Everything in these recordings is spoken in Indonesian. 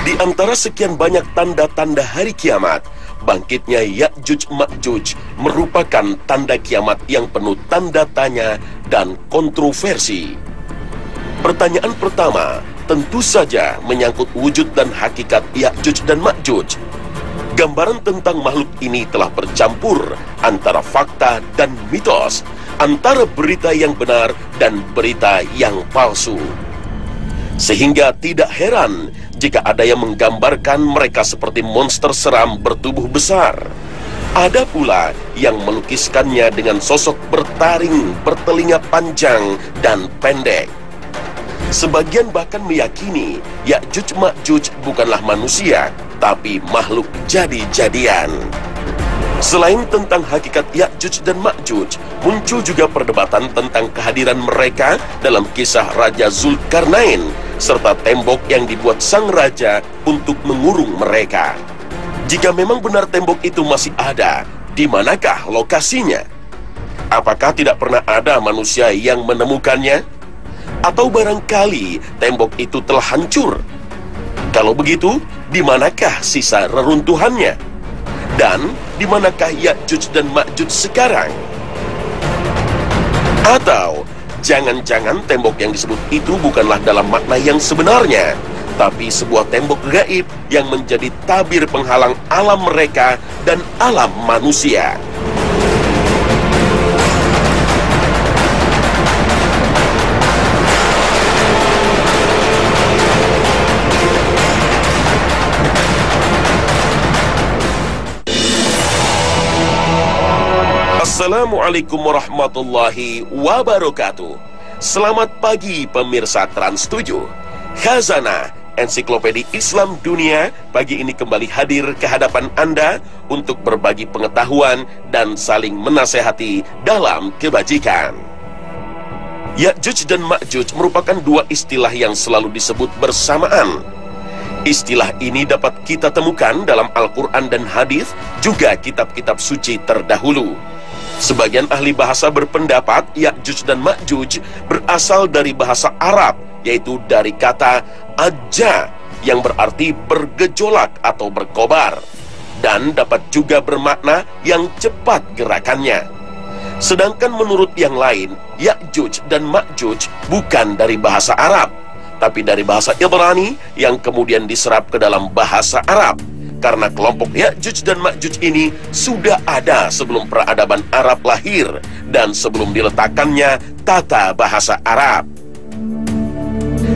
Di antara sekian banyak tanda-tanda hari kiamat, bangkitnya Ya'juj Ma'juj merupakan tanda kiamat yang penuh tanda tanya dan kontroversi. Pertanyaan pertama tentu saja menyangkut wujud dan hakikat Ya'juj dan Ma'juj. Gambaran tentang makhluk ini telah bercampur antara fakta dan mitos, antara berita yang benar dan berita yang palsu. Sehingga tidak heran jika ada yang menggambarkan mereka seperti monster seram bertubuh besar. Ada pula yang melukiskannya dengan sosok bertaring, bertelinga panjang dan pendek. Sebagian bahkan meyakini Ya'juj Ma'juj bukanlah manusia, tapi makhluk jadi-jadian. Selain tentang hakikat Ya'juj dan Ma'juj, muncul juga perdebatan tentang kehadiran mereka dalam kisah Raja Zulkarnain, serta tembok yang dibuat sang raja untuk mengurung mereka. Jika memang benar tembok itu masih ada, di manakah lokasinya? Apakah tidak pernah ada manusia yang menemukannya? Atau barangkali tembok itu telah hancur? Kalau begitu, di manakah sisa reruntuhannya? Dan di manakah Ya'juj dan Ma'juj sekarang? Atau jangan-jangan tembok yang disebut itu bukanlah dalam makna yang sebenarnya, tapi sebuah tembok gaib yang menjadi tabir penghalang alam mereka dan alam manusia. Assalamualaikum warahmatullahi wabarakatuh. Selamat pagi pemirsa Trans 7. Khazanah Ensiklopedia Islam Dunia pagi ini kembali hadir ke hadapan Anda untuk berbagi pengetahuan dan saling menasehati dalam kebajikan. Ya'juj dan Ma'juj merupakan dua istilah yang selalu disebut bersamaan. Istilah ini dapat kita temukan dalam Al-Quran dan hadis, juga kitab-kitab suci terdahulu. Sebagian ahli bahasa berpendapat Ya'juj dan Ma'juj berasal dari bahasa Arab, yaitu dari kata ajja yang berarti bergejolak atau berkobar, dan dapat juga bermakna yang cepat gerakannya. Sedangkan menurut yang lain, Ya'juj dan Ma'juj bukan dari bahasa Arab, tapi dari bahasa Ibrani yang kemudian diserap ke dalam bahasa Arab. Karena kelompok Ya'juj dan Ma'juj ini sudah ada sebelum peradaban Arab lahir dan sebelum diletakkannya tata bahasa Arab.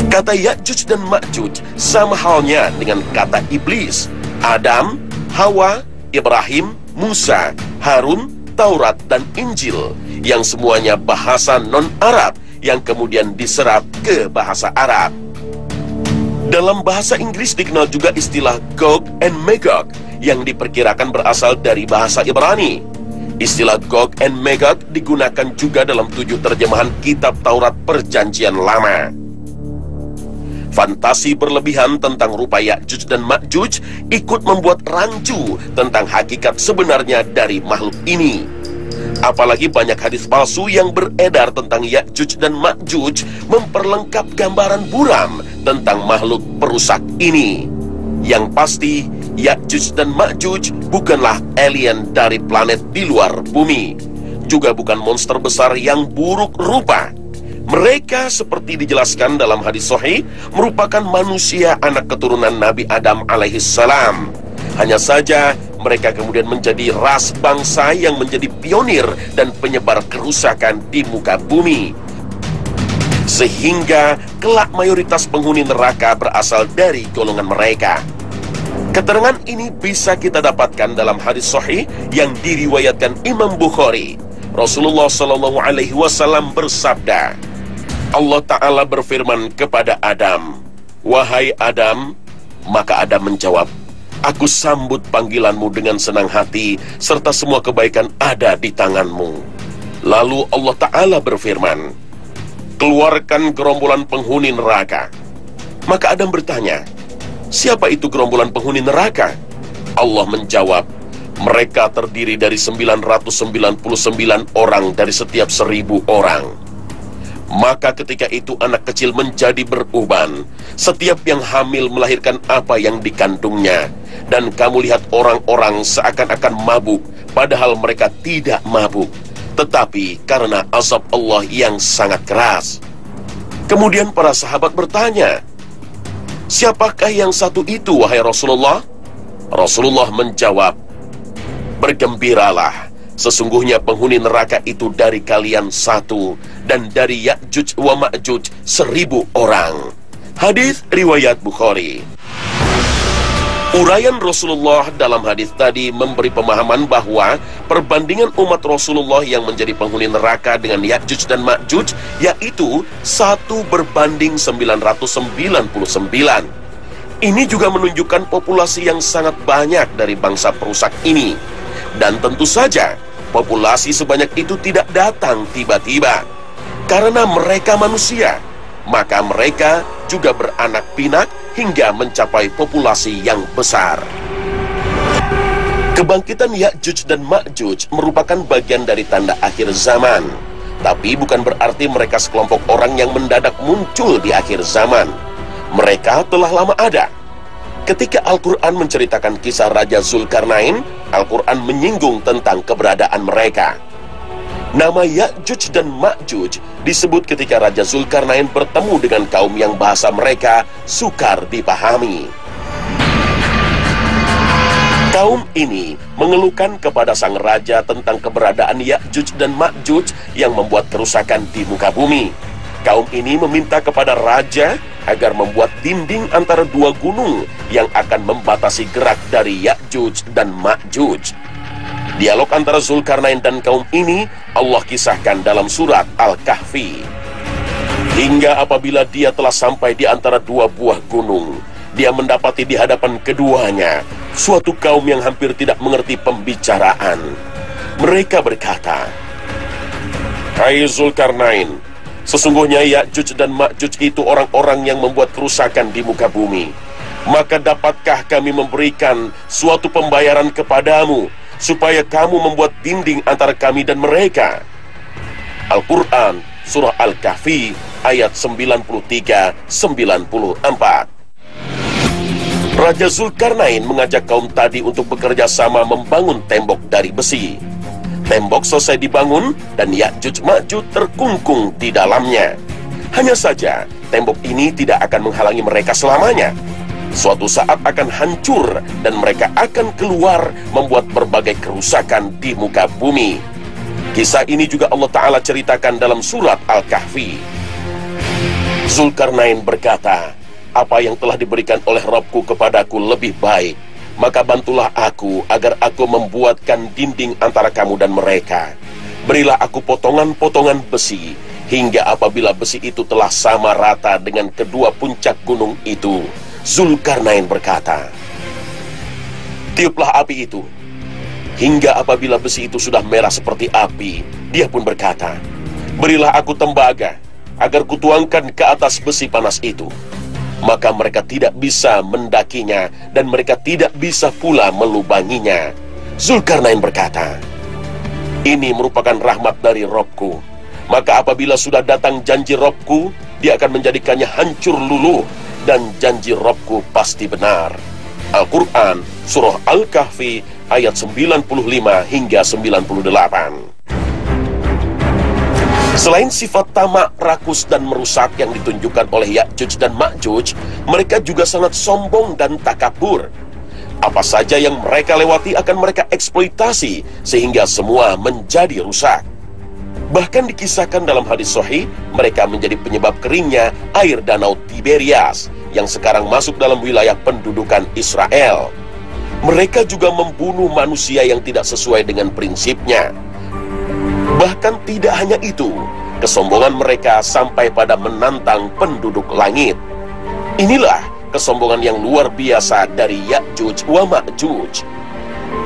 Kata Ya'juj dan Ma'juj sama halnya dengan kata iblis, Adam, Hawa, Ibrahim, Musa, Harun, Taurat, dan Injil, yang semuanya bahasa non-Arab yang kemudian diserap ke bahasa Arab. Dalam bahasa Inggris dikenal juga istilah Gog and Magog yang diperkirakan berasal dari bahasa Ibrani. Istilah Gog and Magog digunakan juga dalam 7 terjemahan kitab Taurat Perjanjian Lama. Fantasi berlebihan tentang rupa Ya'juj dan Ma'juj ikut membuat rancu tentang hakikat sebenarnya dari makhluk ini. Apalagi banyak hadis palsu yang beredar tentang Ya'juj dan Ma'juj memperlengkap gambaran buram tentang makhluk perusak ini. Yang pasti, Ya'juj dan Ma'juj bukanlah alien dari planet di luar bumi, juga bukan monster besar yang buruk rupa. Mereka seperti dijelaskan dalam hadis sahih merupakan manusia anak keturunan Nabi Adam alaihissalam. Hanya saja mereka kemudian menjadi ras bangsa yang menjadi pionir dan penyebar kerusakan di muka bumi, sehingga kelak mayoritas penghuni neraka berasal dari golongan mereka. Keterangan ini bisa kita dapatkan dalam hadis sahih yang diriwayatkan Imam Bukhari. Rasulullah SAW bersabda, Allah Ta'ala berfirman kepada Adam, "Wahai Adam," maka Adam menjawab, "Aku sambut panggilanmu dengan senang hati, serta semua kebaikan ada di tanganmu." Lalu Allah Ta'ala berfirman, "Keluarkan gerombolan penghuni neraka." Maka Adam bertanya, "Siapa itu gerombolan penghuni neraka?" Allah menjawab, "Mereka terdiri dari 999 orang dari setiap 1000 orang." Maka ketika itu anak kecil menjadi beruban. Setiap yang hamil melahirkan apa yang dikandungnya. Dan kamu lihat orang-orang seakan-akan mabuk, padahal mereka tidak mabuk, tetapi karena azab Allah yang sangat keras. Kemudian para sahabat bertanya, "Siapakah yang satu itu, wahai Rasulullah?" Rasulullah menjawab, "Bergembiralah, sesungguhnya penghuni neraka itu dari kalian satu, dan dari Ya'juj wa Ma'juj 1000 orang." Hadis riwayat Bukhari. Uraian Rasulullah dalam hadis tadi memberi pemahaman bahwa perbandingan umat Rasulullah yang menjadi penghuni neraka dengan Ya'juj dan Ma'juj yaitu 1:999. Ini juga menunjukkan populasi yang sangat banyak dari bangsa perusak ini. Dan tentu saja populasi sebanyak itu tidak datang tiba-tiba. Karena mereka manusia, maka mereka juga beranak pinak hingga mencapai populasi yang besar. Kebangkitan Ya'juj dan Ma'juj merupakan bagian dari tanda akhir zaman. Tapi bukan berarti mereka sekelompok orang yang mendadak muncul di akhir zaman. Mereka telah lama ada. Ketika Al-Quran menceritakan kisah Raja Zulkarnain, Al-Quran menyinggung tentang keberadaan mereka. Nama Ya'juj dan Ma'juj disebut ketika Raja Zulkarnain bertemu dengan kaum yang bahasa mereka sukar dipahami. Kaum ini mengeluhkan kepada sang raja tentang keberadaan Ya'juj dan Ma'juj yang membuat kerusakan di muka bumi. Kaum ini meminta kepada raja agar membuat dinding antara dua gunung yang akan membatasi gerak dari Ya'juj dan Ma'juj. Dialog antara Zulkarnain dan kaum ini Allah kisahkan dalam surat Al-Kahfi. Hingga apabila dia telah sampai di antara dua buah gunung, dia mendapati di hadapan keduanya suatu kaum yang hampir tidak mengerti pembicaraan. Mereka berkata, "Hai Zulkarnain, sesungguhnya Ya'juj dan Ma'juj itu orang-orang yang membuat kerusakan di muka bumi. Maka dapatkah kami memberikan suatu pembayaran kepadamu supaya kamu membuat dinding antara kami dan mereka?" Al-Quran, Surah Al-Kahfi, ayat 93-94. Raja Zulkarnain mengajak kaum tadi untuk bekerja sama membangun tembok dari besi. Tembok selesai dibangun dan Ya'juj Ma'juj terkungkung di dalamnya. Hanya saja, tembok ini tidak akan menghalangi mereka selamanya. Suatu saat akan hancur dan mereka akan keluar membuat berbagai kerusakan di muka bumi. Kisah ini juga Allah Ta'ala ceritakan dalam surat Al-Kahfi. Zulkarnain berkata, "Apa yang telah diberikan oleh Rabbku kepadaku lebih baik, maka bantulah aku agar aku membuatkan dinding antara kamu dan mereka. Berilah aku potongan-potongan besi, hingga apabila besi itu telah sama rata dengan kedua puncak gunung itu." Zulkarnain berkata, "Tiuplah api itu." Hingga apabila besi itu sudah merah seperti api, dia pun berkata, "Berilah aku tembaga, agar kutuangkan ke atas besi panas itu." Maka mereka tidak bisa mendakinya, dan mereka tidak bisa pula melubanginya. Zulkarnain berkata, "Ini merupakan rahmat dari Robku. Maka apabila sudah datang janji Robku, dia akan menjadikannya hancur luluh, dan janji Robku pasti benar." Al-Quran, Surah Al-Kahfi, ayat 95 hingga 98. Selain sifat tamak, rakus, dan merusak yang ditunjukkan oleh Ya'juj dan Ma'juj, mereka juga sangat sombong dan takabur. Apa saja yang mereka lewati akan mereka eksploitasi, sehingga semua menjadi rusak. Bahkan dikisahkan dalam hadis sahih, mereka menjadi penyebab keringnya air danau Tiberias, yang sekarang masuk dalam wilayah pendudukan Israel. Mereka juga membunuh manusia yang tidak sesuai dengan prinsipnya. Bahkan tidak hanya itu, kesombongan mereka sampai pada menantang penduduk langit. Inilah kesombongan yang luar biasa dari Ya'juj wa Ma'juj.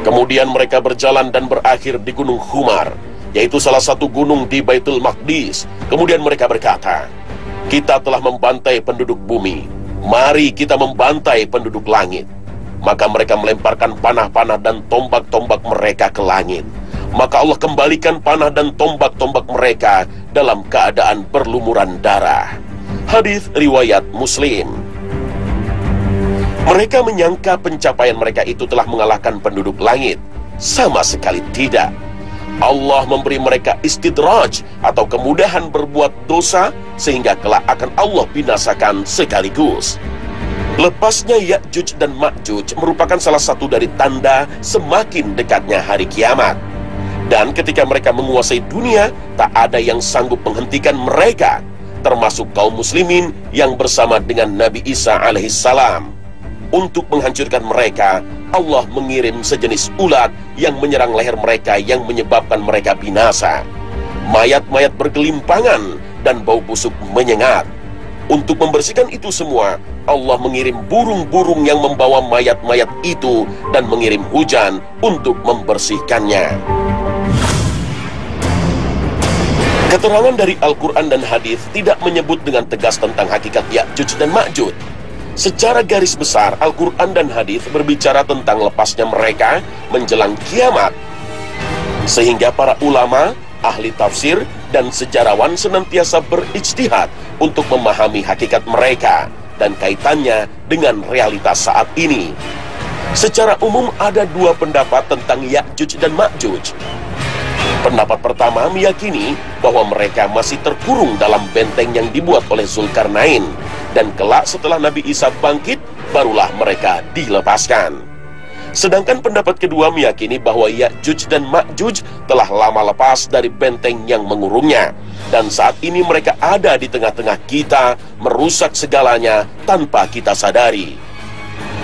Kemudian mereka berjalan dan berakhir di Gunung Humar, yaitu salah satu gunung di Baitul Maqdis. Kemudian mereka berkata, "Kita telah membantai penduduk bumi, mari kita membantai penduduk langit." Maka mereka melemparkan panah-panah dan tombak-tombak mereka ke langit. Maka Allah kembalikan panah dan tombak-tombak mereka dalam keadaan berlumuran darah. Hadis riwayat Muslim. Mereka menyangka pencapaian mereka itu telah mengalahkan penduduk langit. Sama sekali tidak. Allah memberi mereka istidraj atau kemudahan berbuat dosa sehingga kelak akan Allah binasakan sekaligus. Lepasnya Ya'juj dan Ma'juj merupakan salah satu dari tanda semakin dekatnya hari kiamat. Dan ketika mereka menguasai dunia, tak ada yang sanggup menghentikan mereka, termasuk kaum muslimin yang bersama dengan Nabi Isa alaihissalam. Untuk menghancurkan mereka, Allah mengirim sejenis ulat yang menyerang leher mereka yang menyebabkan mereka binasa. Mayat-mayat bergelimpangan dan bau busuk menyengat. Untuk membersihkan itu semua, Allah mengirim burung-burung yang membawa mayat-mayat itu dan mengirim hujan untuk membersihkannya. Keterangan dari Al-Quran dan hadis tidak menyebut dengan tegas tentang hakikat Ya'juj dan Ma'juj. Secara garis besar, Al-Quran dan hadis berbicara tentang lepasnya mereka menjelang kiamat. Sehingga para ulama, ahli tafsir, dan sejarawan senantiasa berijtihad untuk memahami hakikat mereka dan kaitannya dengan realitas saat ini. Secara umum ada dua pendapat tentang Ya'juj dan Ma'juj. Pendapat pertama meyakini bahwa mereka masih terkurung dalam benteng yang dibuat oleh Zulkarnain, dan kelak setelah Nabi Isa bangkit, barulah mereka dilepaskan. Sedangkan pendapat kedua meyakini bahwa Ya'juj dan Ma'juj telah lama lepas dari benteng yang mengurungnya, dan saat ini mereka ada di tengah-tengah kita, merusak segalanya tanpa kita sadari.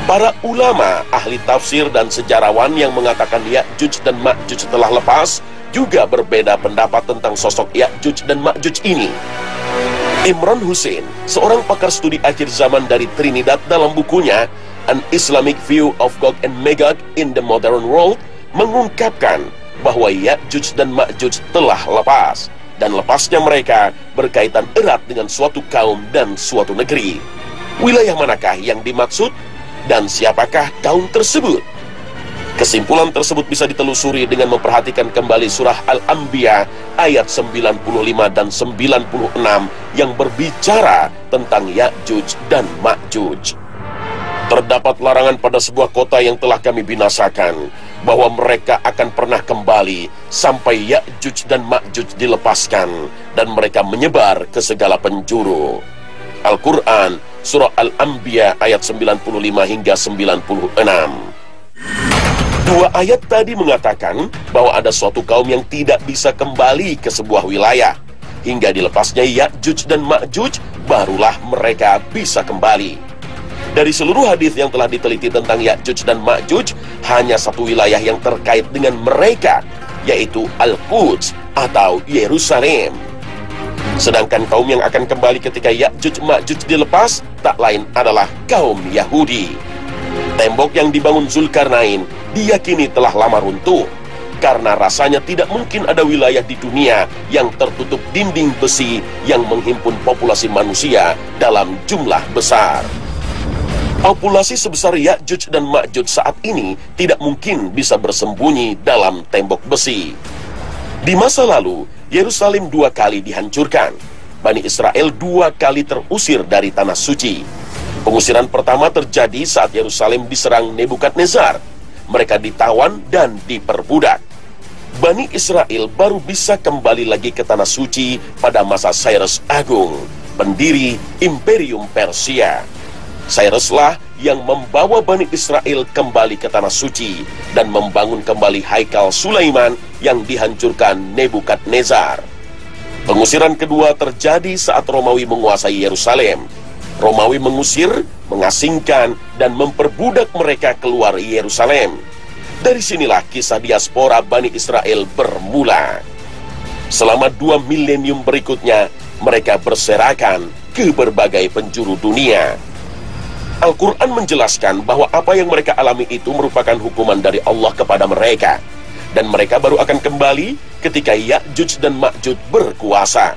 Para ulama, ahli tafsir, dan sejarawan yang mengatakan Ya'juj dan Ma'juj telah lepas juga berbeda pendapat tentang sosok Ya'juj dan Ma'juj ini. Imran Hussein, seorang pakar studi akhir zaman dari Trinidad, dalam bukunya An Islamic View of Gog and Magog in the Modern World, mengungkapkan bahwa Ya'juj dan Ma'juj telah lepas, dan lepasnya mereka berkaitan erat dengan suatu kaum dan suatu negeri. Wilayah manakah yang dimaksud dan siapakah kaum tersebut? Kesimpulan tersebut bisa ditelusuri dengan memperhatikan kembali surah Al-Anbiya ayat 95 dan 96 yang berbicara tentang Ya'juj dan Ma'juj. Terdapat larangan pada sebuah kota yang telah kami binasakan, bahwa mereka akan pernah kembali sampai Ya'juj dan Ma'juj dilepaskan dan mereka menyebar ke segala penjuru. Al-Quran, surah Al-Anbiya ayat 95 hingga 96. Dua ayat tadi mengatakan bahwa ada suatu kaum yang tidak bisa kembali ke sebuah wilayah. Hingga dilepasnya Ya'juj dan Ma'juj, barulah mereka bisa kembali. Dari seluruh hadis yang telah diteliti tentang Ya'juj dan Ma'juj, hanya satu wilayah yang terkait dengan mereka, yaitu Al-Quds atau Yerusalem. Sedangkan kaum yang akan kembali ketika Ya'juj Ma'juj dilepas, tak lain adalah kaum Yahudi. Tembok yang dibangun Zulkarnain diyakini telah lama runtuh, karena rasanya tidak mungkin ada wilayah di dunia yang tertutup dinding besi yang menghimpun populasi manusia dalam jumlah besar. Populasi sebesar Ya'juj dan Ma'juj saat ini tidak mungkin bisa bersembunyi dalam tembok besi. Di masa lalu, Yerusalem 2 kali dihancurkan. Bani Israel 2 kali terusir dari tanah suci. Pengusiran pertama terjadi saat Yerusalem diserang Nebukadnezar. Mereka ditawan dan diperbudak. Bani Israel baru bisa kembali lagi ke tanah suci pada masa Cyrus Agung, pendiri Imperium Persia. Cyruslah yang membawa Bani Israel kembali ke tanah suci dan membangun kembali Haikal Sulaiman yang dihancurkan Nebukadnezar. Pengusiran kedua terjadi saat Romawi menguasai Yerusalem. Romawi mengusir, mengasingkan, dan memperbudak mereka keluar Yerusalem. Dari sinilah kisah diaspora Bani Israel bermula. Selama 2 milenium berikutnya, mereka berserakan ke berbagai penjuru dunia. Al-Quran menjelaskan bahwa apa yang mereka alami itu merupakan hukuman dari Allah kepada mereka, dan mereka baru akan kembali ketika Ya'juj dan Ma'juj berkuasa.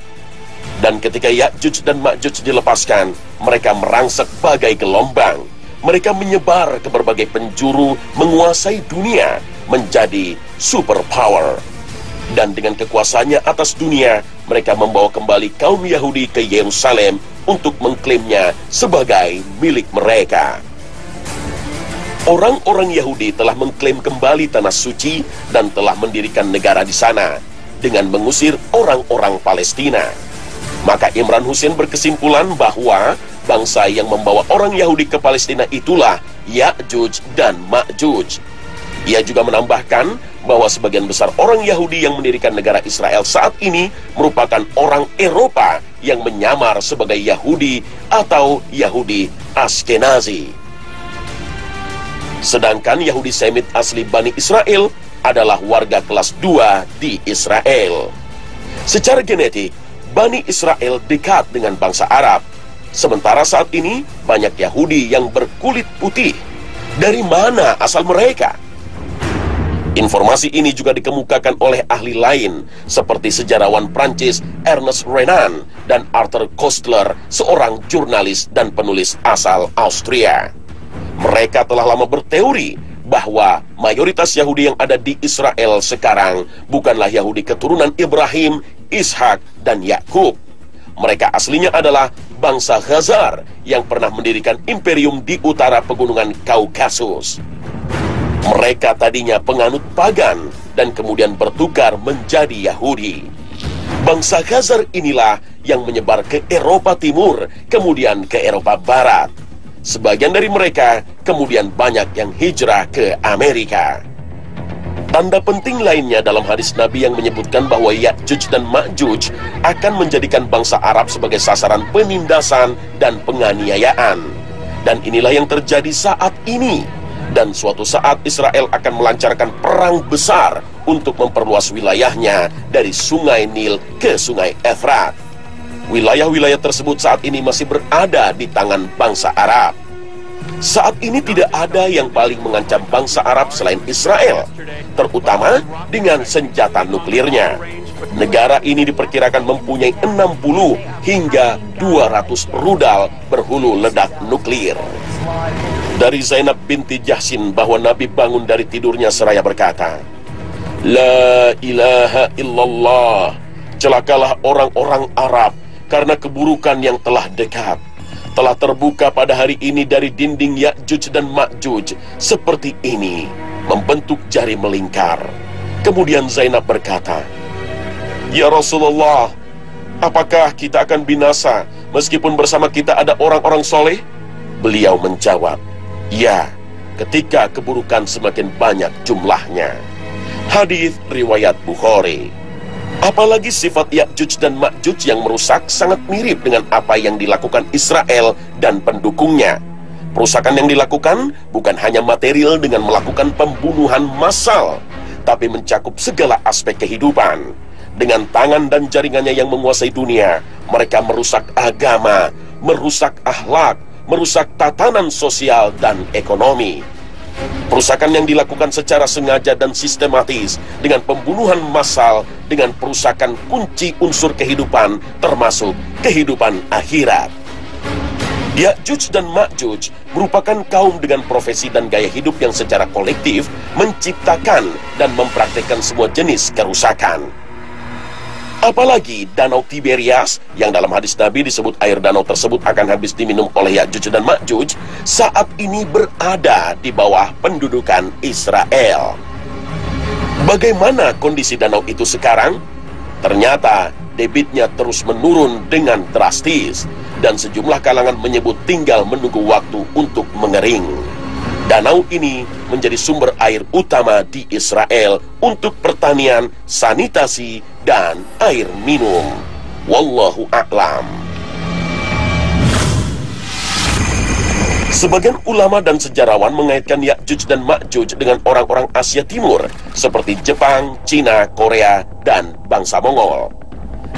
Dan ketika Ya'juj dan Ma'juj dilepaskan, mereka merangsek bagai gelombang. Mereka menyebar ke berbagai penjuru, menguasai dunia, menjadi superpower. Dan dengan kekuasaannya atas dunia, mereka membawa kembali kaum Yahudi ke Yerusalem untuk mengklaimnya sebagai milik mereka. Orang-orang Yahudi telah mengklaim kembali tanah suci dan telah mendirikan negara di sana dengan mengusir orang-orang Palestina. Maka Imran Hussein berkesimpulan bahwa bangsa yang membawa orang Yahudi ke Palestina itulah Ya'juj dan Ma'juj. Ia juga menambahkan bahwa sebagian besar orang Yahudi yang mendirikan negara Israel saat ini merupakan orang Eropa yang menyamar sebagai Yahudi atau Yahudi Ashkenazi. Sedangkan Yahudi Semit asli Bani Israel adalah warga kelas 2 di Israel. Secara genetik, Bani Israel dekat dengan bangsa Arab. Sementara saat ini banyak Yahudi yang berkulit putih. Dari mana asal mereka? Informasi ini juga dikemukakan oleh ahli lain seperti sejarawan Prancis Ernest Renan dan Arthur Koestler, seorang jurnalis dan penulis asal Austria. Mereka telah lama berteori bahwa mayoritas Yahudi yang ada di Israel sekarang bukanlah Yahudi keturunan Ibrahim, Ishak, dan Yakub. Mereka aslinya adalah bangsa Khazar yang pernah mendirikan imperium di utara pegunungan Kaukasus. Mereka tadinya penganut pagan dan kemudian bertukar menjadi Yahudi. Bangsa Khazar inilah yang menyebar ke Eropa Timur, kemudian ke Eropa Barat. Sebagian dari mereka kemudian banyak yang hijrah ke Amerika. Tanda penting lainnya dalam hadis Nabi yang menyebutkan bahwa Ya'juj dan Ma'juj akan menjadikan bangsa Arab sebagai sasaran penindasan dan penganiayaan. Dan inilah yang terjadi saat ini. Dan suatu saat Israel akan melancarkan perang besar untuk memperluas wilayahnya dari Sungai Nil ke Sungai Efrat. Wilayah-wilayah tersebut saat ini masih berada di tangan bangsa Arab. Saat ini tidak ada yang paling mengancam bangsa Arab selain Israel, terutama dengan senjata nuklirnya. Negara ini diperkirakan mempunyai 60 hingga 200 rudal berhulu ledak nuklir. Dari Zainab binti Jahsin bahwa Nabi bangun dari tidurnya seraya berkata, "La ilaha illallah, celakalah orang-orang Arab karena keburukan yang telah dekat. Telah terbuka pada hari ini dari dinding Ya'juj dan Ma'juj seperti ini, membentuk jari melingkar." Kemudian Zainab berkata, "Ya Rasulullah, apakah kita akan binasa meskipun bersama kita ada orang-orang soleh?" Beliau menjawab, "Ya, ketika keburukan semakin banyak jumlahnya." Hadis riwayat Bukhari. Apalagi sifat Ya'juj dan Ma'juj yang merusak sangat mirip dengan apa yang dilakukan Israel dan pendukungnya. Perusakan yang dilakukan bukan hanya material dengan melakukan pembunuhan massal, tapi mencakup segala aspek kehidupan. Dengan tangan dan jaringannya yang menguasai dunia, mereka merusak agama, merusak akhlak, merusak tatanan sosial dan ekonomi. Perusakan yang dilakukan secara sengaja dan sistematis dengan pembunuhan massal, dengan perusakan kunci unsur kehidupan termasuk kehidupan akhirat. Ya'juj dan Ma'juj merupakan kaum dengan profesi dan gaya hidup yang secara kolektif menciptakan dan mempraktikkan semua jenis kerusakan. Apalagi Danau Tiberias yang dalam hadis Nabi disebut air danau tersebut akan habis diminum oleh Ya'juj dan Ma'juj saat ini berada di bawah pendudukan Israel. Bagaimana kondisi danau itu sekarang? Ternyata debitnya terus menurun dengan drastis dan sejumlah kalangan menyebut tinggal menunggu waktu untuk mengering. Danau ini menjadi sumber air utama di Israel untuk pertanian, sanitasi, dan air minum. Wallahu a'lam. Sebagian ulama dan sejarawan mengaitkan Ya'juj dan Ma'juj dengan orang-orang Asia Timur seperti Jepang, Cina, Korea, dan bangsa Mongol.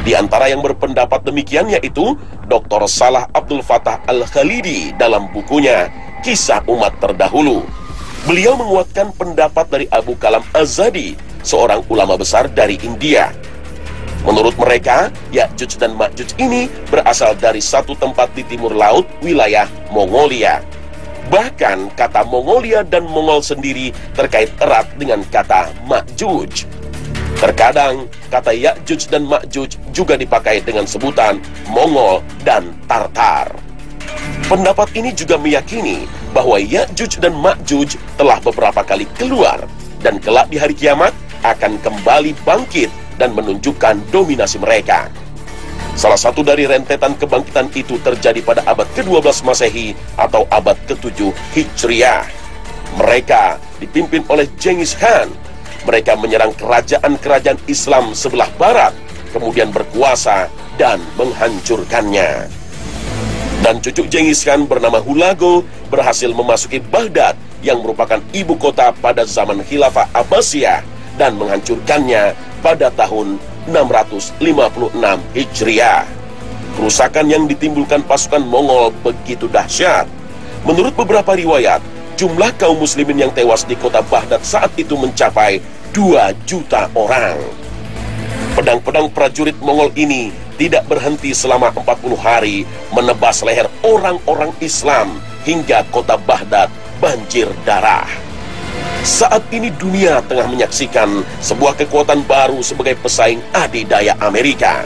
Di antara yang berpendapat demikian yaitu Dr. Salah Abdul Fattah Al-Khalidi dalam bukunya Kisah Umat Terdahulu. Beliau menguatkan pendapat dari Abu Kalam Az-Zadi, seorang ulama besar dari India. Menurut mereka, Ya'juj dan Ma'juj ini berasal dari satu tempat di timur laut wilayah Mongolia. Bahkan kata Mongolia dan Mongol sendiri terkait erat dengan kata Ma'juj. Terkadang kata Ya'juj dan Ma'juj juga dipakai dengan sebutan Mongol dan Tartar. Pendapat ini juga meyakini bahwa Ya'juj dan Ma'juj telah beberapa kali keluar dan kelak di hari kiamat akan kembali bangkit dan menunjukkan dominasi mereka. Salah satu dari rentetan kebangkitan itu terjadi pada abad ke-12 Masehi atau abad ke-7 Hijriah. Mereka dipimpin oleh Genghis Khan. Mereka menyerang kerajaan-kerajaan Islam sebelah barat, kemudian berkuasa dan menghancurkannya. Dan cucu Genghis Khan bernama Hulagu berhasil memasuki Baghdad yang merupakan ibu kota pada zaman Khilafah Abbasiyah dan menghancurkannya pada tahun 656 Hijriah. Kerusakan yang ditimbulkan pasukan Mongol begitu dahsyat. Menurut beberapa riwayat, jumlah kaum muslimin yang tewas di kota Baghdad saat itu mencapai 2 juta orang. Pedang-pedang prajurit Mongol ini tidak berhenti selama 40 hari menebas leher orang-orang Islam hingga kota Baghdad banjir darah. Saat ini dunia tengah menyaksikan sebuah kekuatan baru sebagai pesaing adidaya Amerika.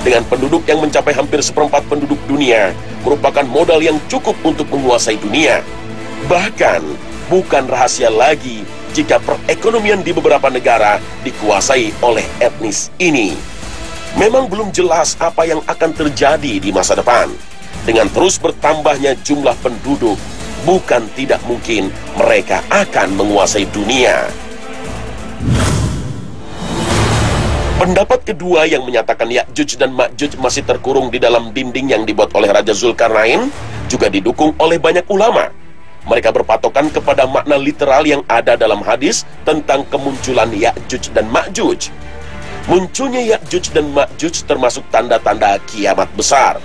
Dengan penduduk yang mencapai hampir seperempat penduduk dunia, merupakan modal yang cukup untuk menguasai dunia. Bahkan, bukan rahasia lagi jika perekonomian di beberapa negara dikuasai oleh etnis ini. Memang belum jelas apa yang akan terjadi di masa depan. Dengan terus bertambahnya jumlah penduduk, bukan tidak mungkin mereka akan menguasai dunia. Pendapat kedua yang menyatakan Ya'juj dan Ma'juj masih terkurung di dalam dinding yang dibuat oleh Raja Zulkarnain juga didukung oleh banyak ulama. Mereka berpatokan kepada makna literal yang ada dalam hadis tentang kemunculan Ya'juj dan Ma'juj. Munculnya Ya'juj dan Ma'juj termasuk tanda-tanda kiamat besar.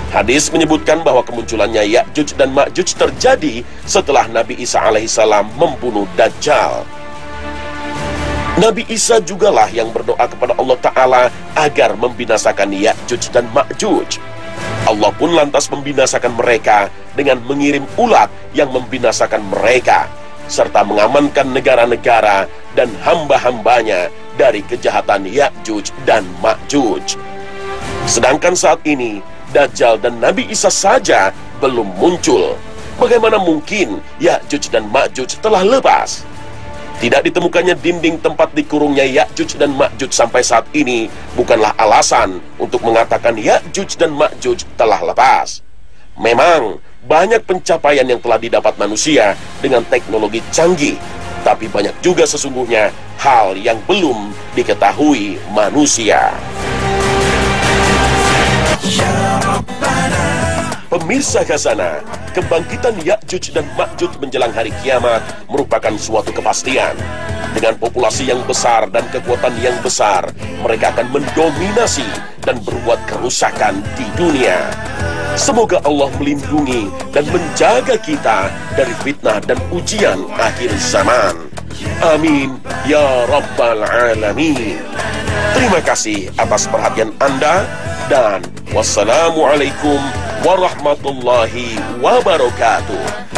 Hadis menyebutkan bahwa kemunculannya Ya'juj dan Ma'juj terjadi setelah Nabi Isa alaihissalam membunuh Dajjal. Nabi Isa jugalah yang berdoa kepada Allah Ta'ala agar membinasakan Ya'juj dan Ma'juj. Allah pun lantas membinasakan mereka dengan mengirim ulat yang membinasakan mereka, serta mengamankan negara-negara dan hamba-hambanya dari kejahatan Ya'juj dan Ma'juj. Sedangkan saat ini, Dajjal dan Nabi Isa saja belum muncul. Bagaimana mungkin Ya'juj dan Ma'juj telah lepas? Tidak ditemukannya dinding tempat dikurungnya Ya'juj dan Ma'juj sampai saat ini bukanlah alasan untuk mengatakan Ya'juj dan Ma'juj telah lepas. Memang banyak pencapaian yang telah didapat manusia dengan teknologi canggih, tapi banyak juga sesungguhnya hal yang belum diketahui manusia. Pemirsa Khazanah, kebangkitan Ya'juj dan Ma'juj menjelang hari kiamat merupakan suatu kepastian. Dengan populasi yang besar dan kekuatan yang besar, mereka akan mendominasi dan berbuat kerusakan di dunia. Semoga Allah melindungi dan menjaga kita dari fitnah dan ujian akhir zaman. Amin ya Rabbal Alamin. Terima kasih atas perhatian Anda dan wassalamualaikum warahmatullahi wabarakatuh.